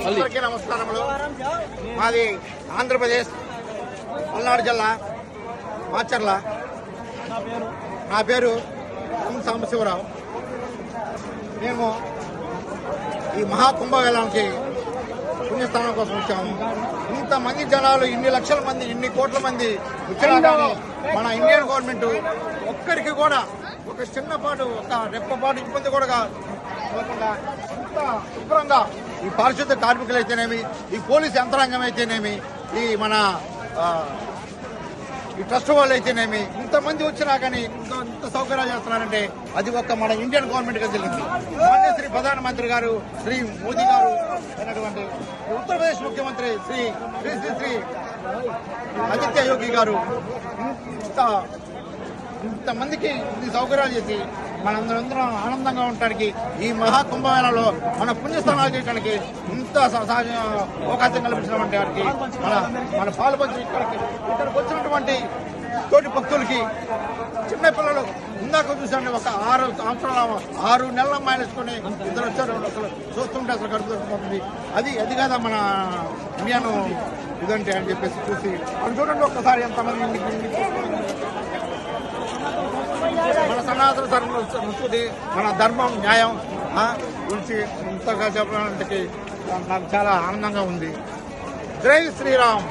అందరికీ నమస్కారములు. మాది ఆంధ్రప్రదేశ్ పల్నాడు జిల్లా మాచర్ల. నా పేరు ఎం సాంబశివరావు. మేము ఈ మహాకుంభమేళానికి పుణ్యస్థానం కోసం వచ్చాము. ఇంతమంది జనాలు, ఇన్ని లక్షల మంది, ఇన్ని కోట్ల మంది వచ్చినా కానీ మన ఇండియన్ గవర్నమెంట్ ఒక్కరికి కూడా ఒక చిన్నపాటు, ఒక రెప్పపాటు ఇబ్బంది కూడా కాకుండా ఇంత శుభ్రంగా ఈ పారిశుద్ధ కార్మికులు అయితేనేమి, ఈ పోలీసు యంత్రాంగం అయితేనేమి, ఈ మన ఈ ట్రస్ట్ వాళ్ళు అయితేనేమి, ఇంతమంది వచ్చినా కానీ ఇంత సౌకర్యాలు చేస్తున్నారంటే అది ఒక్క మన ఇండియన్ గవర్నమెంట్గా తెలిసింది. మాన్య శ్రీ ప్రధానమంత్రి గారు శ్రీ మోదీ గారు అయినటువంటి ఉత్తరప్రదేశ్ ముఖ్యమంత్రి శ్రీ శ్రీ శ్రీ శ్రీ ఆదిత్య యోగి గారు ఇంతమందికి ఇన్ని సౌకర్యాలు చేసి మనందరం ఆనందంగా ఉండటానికి, ఈ మహాకుంభమేళలో మన పుణ్యస్థానాలు చేయడానికి ఇంత అవకాశం కల్పించినటువంటి వారికి, మన పాల్పంచు ఇక్కడికి వచ్చినటువంటి తోటి భక్తులకి, చిన్నపిల్లలు ఇందాక చూసండి, ఒక 6 సంవత్సరాల 6 నెలల మైనస్కొని ఇద్దరు వచ్చారు. అసలు చూస్తుంటే అసలు కడుపుతుంది. అది కాదా మన ఇండియన్ ఇదంటే అని చెప్పేసి చూసి అది చూడండి ఒక్కసారి ఎంతమంది. మన సనాతన సంస్కృతి, మన ధర్మం, న్యాయం గురించి ఇంతగా చెప్పడానికి నాకు చాలా ఆనందంగా ఉంది. జై శ్రీరామ్.